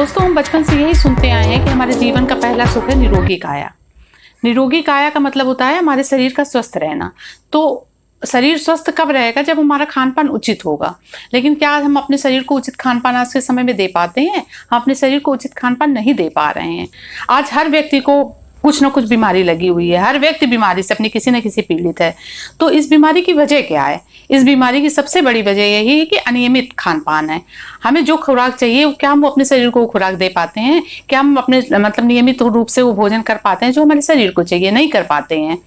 दोस्तों, हम बचपन से यही सुनते आए हैं कि हमारे जीवन का पहला सुख है निरोगी काया। निरोगी काया का मतलब होता है हमारे शरीर का स्वस्थ रहना। तो शरीर स्वस्थ कब रहेगा? जब हमारा खान पान उचित होगा। लेकिन क्या हम अपने शरीर को उचित खान पान आज के समय में दे पाते हैं? हम अपने शरीर को उचित खान पान नहीं दे पा रहे हैं। आज हर व्यक्ति को कुछ ना कुछ बीमारी लगी हुई है। हर व्यक्ति बीमारी से अपनी किसी न किसी पीड़ित है। तो इस बीमारी की वजह क्या है? इस बीमारी की सबसे बड़ी वजह यही है कि अनियमित खान पान है। हमें जो खुराक चाहिए, क्या हम अपने शरीर को खुराक दे पाते हैं? क्या हम अपने मतलब नियमित रूप से वो भोजन कर पाते हैं जो हमारे शरीर को चाहिए? नहीं कर पाते हैं।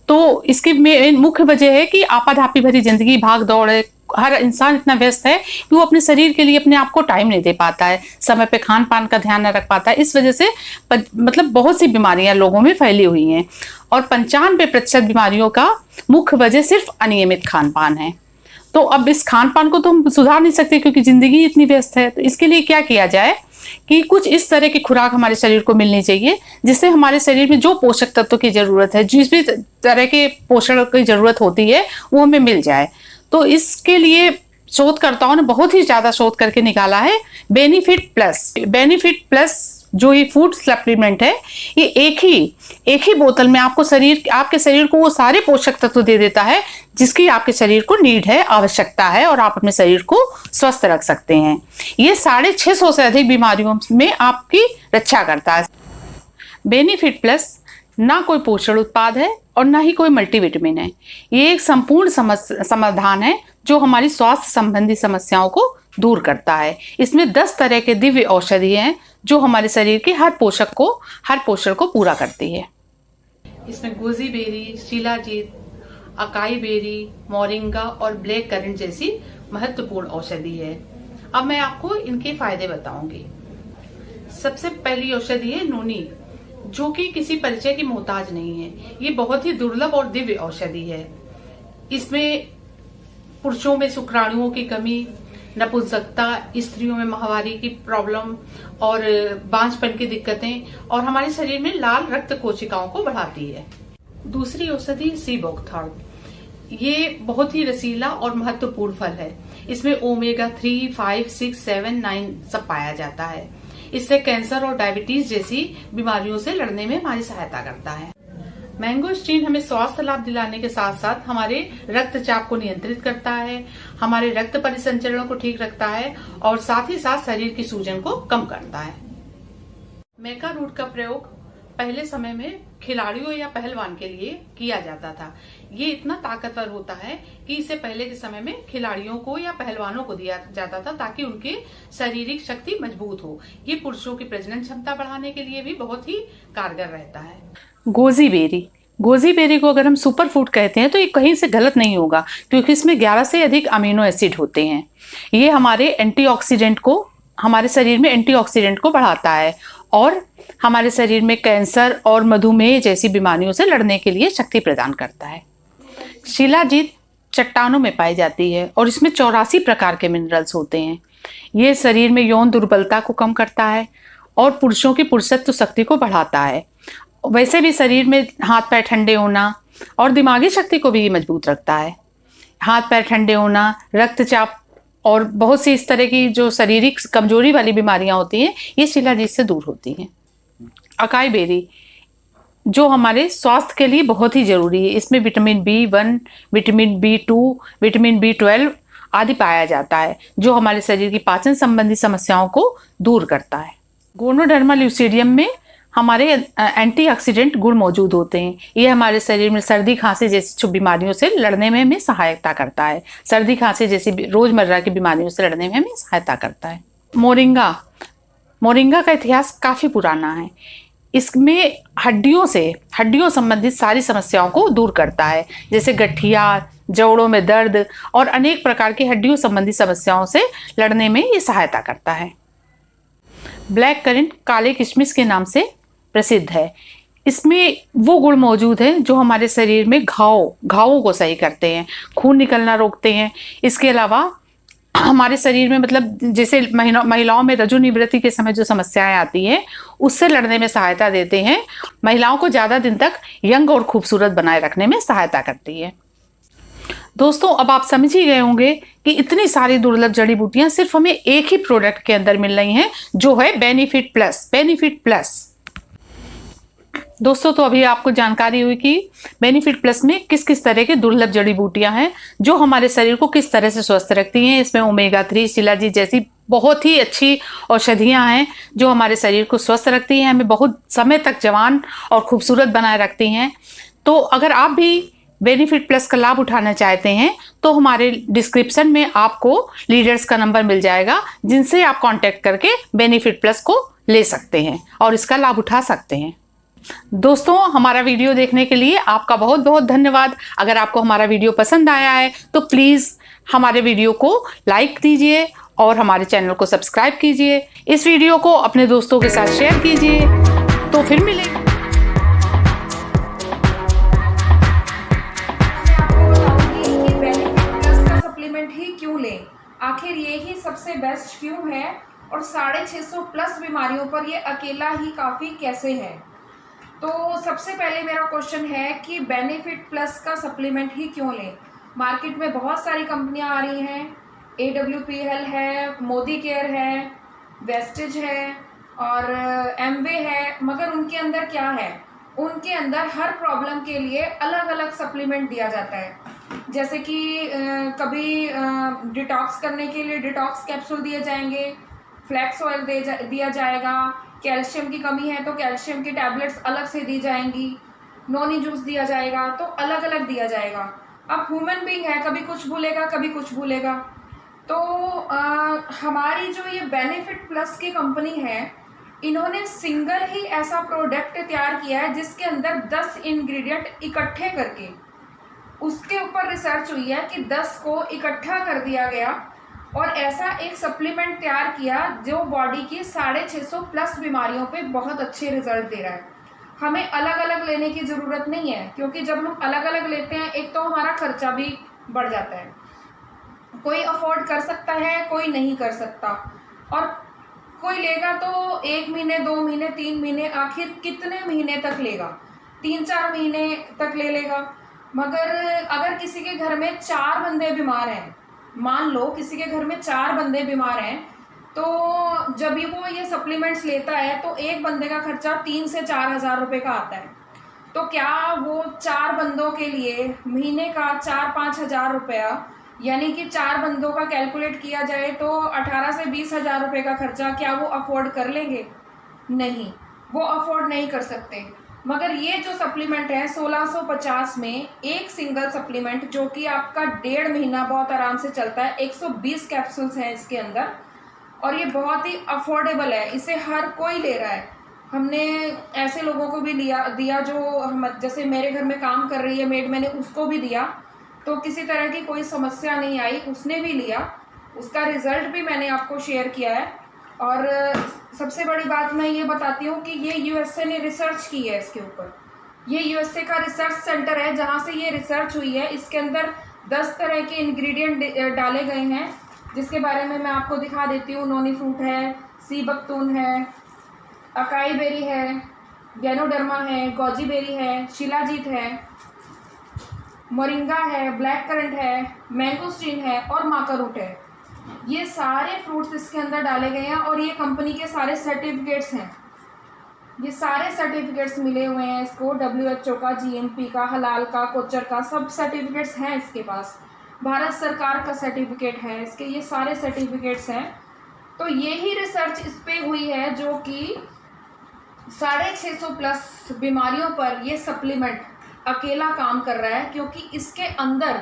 तो इसकी मुख्य वजह है कि आपाधापी भरी जिंदगी, भाग दौड़ है। हर इंसान इतना व्यस्त है कि वो अपने शरीर के लिए अपने आप को टाइम नहीं दे पाता है, समय पे खान पान का ध्यान न रख पाता है। इस वजह से मतलब बहुत सी बीमारियां लोगों में फैली हुई हैं और 95% बीमारियों का मुख्य वजह सिर्फ अनियमित खान पान है। तो अब इस खान पान को तो हम सुधार नहीं सकते क्योंकि जिंदगी इतनी व्यस्त है। तो इसके लिए क्या किया जाए कि कुछ इस तरह की खुराक हमारे शरीर को मिलनी चाहिए जिससे हमारे शरीर में जो पोषक तत्वों की जरूरत है, जिस भी तरह के पोषण की जरूरत होती है, वो हमें मिल जाए। तो इसके लिए शोधकर्ताओं ने बहुत ही ज्यादा शोध करके निकाला है बेनिफिट प्लस। बेनिफिट प्लस जो ये फूड सप्लीमेंट है, ये एक ही बोतल में आपके शरीर को वो सारे पोषक तत्व दे देता है जिसकी आपके शरीर को नीड है, आवश्यकता है, और आप अपने शरीर को स्वस्थ रख सकते हैं। ये 650 से अधिक बीमारियों में आपकी रक्षा करता है। बेनिफिट प्लस ना कोई पोषण उत्पाद है और ना ही कोई मल्टीविटामिन है। ये एक संपूर्ण समाधान है जो हमारी स्वास्थ्य संबंधी समस्याओं को दूर करता है। इसमें 10 तरह के दिव्य औषधि हैं जो हमारे शरीर के हर पोषण को पूरा करती है। इसमें goji berry, shilajit, acai berry, moringa और ब्लैक करंट जैसी महत्वपूर्ण औषधि है। अब मैं आपको इनके फायदे बताऊंगी। सबसे पहली औषधि है नूनी, जो कि किसी परिचय की मोहताज नहीं है। ये बहुत ही दुर्लभ और दिव्य औषधि है। इसमें पुरुषों में शुक्राणुओं की कमी, नपुंसकता, स्त्रियों में माहवारी की प्रॉब्लम और बांझपन की दिक्कतें और हमारे शरीर में लाल रक्त कोशिकाओं को बढ़ाती है। दूसरी औषधि सी बॉकथॉर्न। ये बहुत ही रसीला और महत्वपूर्ण फल है। इसमें ओमेगा 3, 5, 6, 7, 9 सब पाया जाता है। इससे कैंसर और डायबिटीज जैसी बीमारियों से लड़ने में हमारी सहायता करता है। मैंगोस्टीन हमें स्वास्थ्य लाभ दिलाने के साथ साथ हमारे रक्तचाप को नियंत्रित करता है, हमारे रक्त परिसंचरण को ठीक रखता है और साथ ही साथ शरीर की सूजन को कम करता है। मेका रूट का प्रयोग पहले समय में खिलाड़ियों या पहलवान के लिए किया जाता था। ये इतना ताकतवर होता है कि इसे पहले के समय में खिलाड़ियों को या पहलवानों को दिया जाता था ताकि उनकी शारीरिक शक्ति मजबूत हो। ये पुरुषों की प्रजनन क्षमता बढ़ाने के लिए भी बहुत ही कारगर रहता है। गोजी बेरी को अगर हम सुपर फूड कहते हैं तो ये कहीं से गलत नहीं होगा क्योंकि इसमें 11 से अधिक अमीनो एसिड होते हैं। ये हमारे शरीर में एंटीऑक्सीडेंट को बढ़ाता है और हमारे शरीर में कैंसर और मधुमेह जैसी बीमारियों से लड़ने के लिए शक्ति प्रदान करता है। शिलाजीत चट्टानों में पाई जाती है और इसमें 84 प्रकार के मिनरल्स होते हैं। ये शरीर में यौन दुर्बलता को कम करता है और पुरुषों की पुरुषत्व शक्ति को बढ़ाता है। वैसे भी शरीर में हाथ पैर ठंडे होना और दिमागी शक्ति को भी मजबूत रखता है। हाथ पैर ठंडे होना, रक्तचाप और बहुत सी इस तरह की जो शारीरिक कमजोरी वाली बीमारियां होती हैं, ये शिलाजीत से दूर होती हैं। अकाई बेरी जो हमारे स्वास्थ्य के लिए बहुत ही जरूरी है। इसमें vitamin B1, vitamin B2, vitamin B12 आदि पाया जाता है जो हमारे शरीर की पाचन संबंधी समस्याओं को दूर करता है। गोनोडर्मा ल्यूसीडियम में हमारे एंटीऑक्सीडेंट गुण मौजूद होते हैं। ये हमारे शरीर में सर्दी खांसी जैसी बीमारियों से लड़ने में हमें सहायता करता है। सर्दी खांसी जैसी रोजमर्रा की बीमारियों से लड़ने में हमें सहायता करता है। मोरिंगा का इतिहास काफी पुराना है। इसमें हड्डियों संबंधित सारी समस्याओं को दूर करता है, जैसे गठिया, जोड़ों में दर्द और अनेक प्रकार की हड्डियों संबंधी समस्याओं से लड़ने में ये सहायता करता है। ब्लैक करंट काले किशमिश के नाम से प्रसिद्ध है। इसमें वो गुण मौजूद हैं जो हमारे शरीर में घावों को सही करते हैं, खून निकलना रोकते हैं। इसके अलावा हमारे शरीर में मतलब जैसे महिलाओं में रजोनिवृत्ति के समय जो समस्याएं आती हैं उससे लड़ने में सहायता देते हैं। महिलाओं को ज़्यादा दिन तक यंग और खूबसूरत बनाए रखने में सहायता करती है। दोस्तों अब आप समझ ही गए होंगे कि इतनी सारी दुर्लभ जड़ी बूटियां सिर्फ हमें एक ही प्रोडक्ट के अंदर मिल रही हैं, जो है बेनिफिट प्लस। बेनिफिट प्लस दोस्तों, तो अभी आपको जानकारी हुई कि बेनिफिट प्लस में किस किस तरह की दुर्लभ जड़ी बूटियां हैं जो हमारे शरीर को किस तरह से स्वस्थ रखती हैं। इसमें ओमेगा 3, शिलाजीत जैसी बहुत ही अच्छी औषधियां हैं जो हमारे शरीर को स्वस्थ रखती हैं, हमें बहुत समय तक जवान और खूबसूरत बनाए रखती हैं। तो अगर आप भी बेनिफिट प्लस का लाभ उठाना चाहते हैं तो हमारे डिस्क्रिप्शन में आपको लीडर्स का नंबर मिल जाएगा, जिनसे आप कांटेक्ट करके बेनिफिट प्लस को ले सकते हैं और इसका लाभ उठा सकते हैं। दोस्तों, हमारा वीडियो देखने के लिए आपका बहुत बहुत धन्यवाद। अगर आपको हमारा वीडियो पसंद आया है तो प्लीज़ हमारे वीडियो को लाइक दीजिए और हमारे चैनल को सब्सक्राइब कीजिए। इस वीडियो को अपने दोस्तों के साथ शेयर कीजिए। तो फिर मिलेंगे। ही क्यों लें, आखिर ये ही सबसे बेस्ट क्यों है और 650 प्लस बीमारियों पर ये अकेला ही काफ़ी कैसे है। तो सबसे पहले मेरा क्वेश्चन है कि बेनिफिट प्लस का सप्लीमेंट ही क्यों लें। मार्केट में बहुत सारी कंपनियां आ रही हैं, AWPL है, मोदी केयर है, वेस्टेज है और एमवे है, मगर उनके अंदर क्या है, उनके अंदर हर प्रॉब्लम के लिए अलग अलग सप्लीमेंट दिया जाता है। जैसे कि कभी डिटॉक्स करने के लिए डिटॉक्स कैप्सूल दिए जाएंगे, फ्लैक्स ऑयल दिया जाएगा, कैल्शियम की कमी है तो कैल्शियम की टैबलेट्स अलग से दी जाएंगी, नोनी जूस दिया जाएगा, तो अलग अलग दिया जाएगा। अब ह्यूमन बीइंग है, कभी कुछ भूलेगा कभी कुछ भूलेगा। तो हमारी जो ये बेनिफिट प्लस की कंपनी है, इन्होंने सिंगल ही ऐसा प्रोडक्ट तैयार किया है जिसके अंदर 10 इंग्रेडिएंट इकट्ठे करके उसके ऊपर रिसर्च हुई है कि 10 को इकट्ठा कर दिया गया और ऐसा एक सप्लीमेंट तैयार किया जो बॉडी की 650 प्लस बीमारियों पे बहुत अच्छे रिजल्ट दे रहा है। हमें अलग अलग लेने की ज़रूरत नहीं है, क्योंकि जब हम अलग अलग लेते हैं एक तो हमारा खर्चा भी बढ़ जाता है। कोई अफोर्ड कर सकता है, कोई नहीं कर सकता, और कोई लेगा तो 1 महीने 2 महीने 3 महीने, आखिर कितने महीने तक लेगा, 3-4 महीने तक ले लेगा। मगर अगर किसी के घर में 4 बंदे बीमार हैं, मान लो किसी के घर में 4 बंदे बीमार हैं, तो जब भी वो ये सप्लीमेंट्स लेता है तो एक बंदे का खर्चा 3 से 4 हज़ार रुपये का आता है। तो क्या वो 4 बंदों के लिए महीने का 4-5 हज़ार रुपया, यानी कि 4 बंदों का कैलकुलेट किया जाए तो 18 से 20 हज़ार रुपये का खर्चा, क्या वो अफोर्ड कर लेंगे? नहीं, वो अफोर्ड नहीं कर सकते। मगर ये जो सप्लीमेंट है 1650 में एक सिंगल सप्लीमेंट, जो कि आपका 1.5 महीना बहुत आराम से चलता है, 120 कैप्सूल्स हैं इसके अंदर, और ये बहुत ही अफोर्डेबल है, इसे हर कोई ले रहा है। हमने ऐसे लोगों को भी दिया जो जैसे मेरे घर में काम कर रही है मेड, मैंने उसको भी दिया तो किसी तरह की कोई समस्या नहीं आई, उसने भी लिया, उसका रिजल्ट भी मैंने आपको शेयर किया है। और सबसे बड़ी बात मैं ये बताती हूँ कि ये USA ने रिसर्च की है इसके ऊपर। ये USA का रिसर्च सेंटर है जहाँ से ये रिसर्च हुई है। इसके अंदर 10 तरह के इंग्रेडिएंट डाले गए हैं, जिसके बारे में मैं आपको दिखा देती हूँ। नोनी फ्रूट है, सी बकतून है, अकाई बेरी है, गैनोडर्मा है, गोजी बेरी है, शिलाजीत है, मोरिंगा है, ब्लैक करंट है, मैंगोस्टीन है और माका रूट है। ये सारे फ्रूट्स इसके अंदर डाले गए हैं और ये कंपनी के सारे सर्टिफिकेट्स हैं। ये सारे सर्टिफिकेट्स मिले हुए हैं इसको, WHO का, GMP का, हलाल का, कोचर का, सब सर्टिफिकेट्स हैं इसके पास। भारत सरकार का सर्टिफिकेट है इसके, ये सारे सर्टिफिकेट्स हैं। तो ये ही रिसर्च इस पे हुई है जो कि 650 प्लस बीमारियों पर ये सप्लीमेंट अकेला काम कर रहा है, क्योंकि इसके अंदर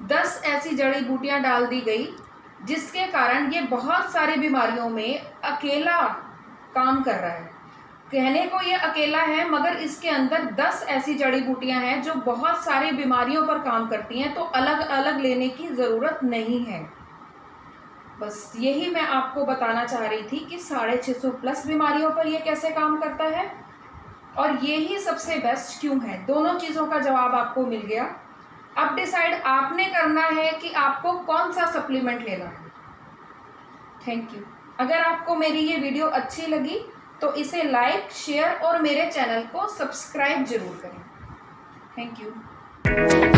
10 ऐसी जड़ी बूटियां डाल दी गई जिसके कारण ये बहुत सारी बीमारियों में अकेला काम कर रहा है। कहने को ये अकेला है, मगर इसके अंदर 10 ऐसी जड़ी बूटियां हैं जो बहुत सारी बीमारियों पर काम करती हैं, तो अलग अलग लेने की ज़रूरत नहीं है। बस यही मैं आपको बताना चाह रही थी कि 650 प्लस बीमारियों पर ये कैसे काम करता है और ये ही सबसे बेस्ट क्यों है। दोनों चीज़ों का जवाब आपको मिल गया। अब डिसाइड आपने करना है कि आपको कौन सा सप्लीमेंट लेना है। Thank you. अगर आपको मेरी ये वीडियो अच्छी लगी तो इसे लाइक, शेयर और मेरे चैनल को सब्सक्राइब जरूर करें। Thank you.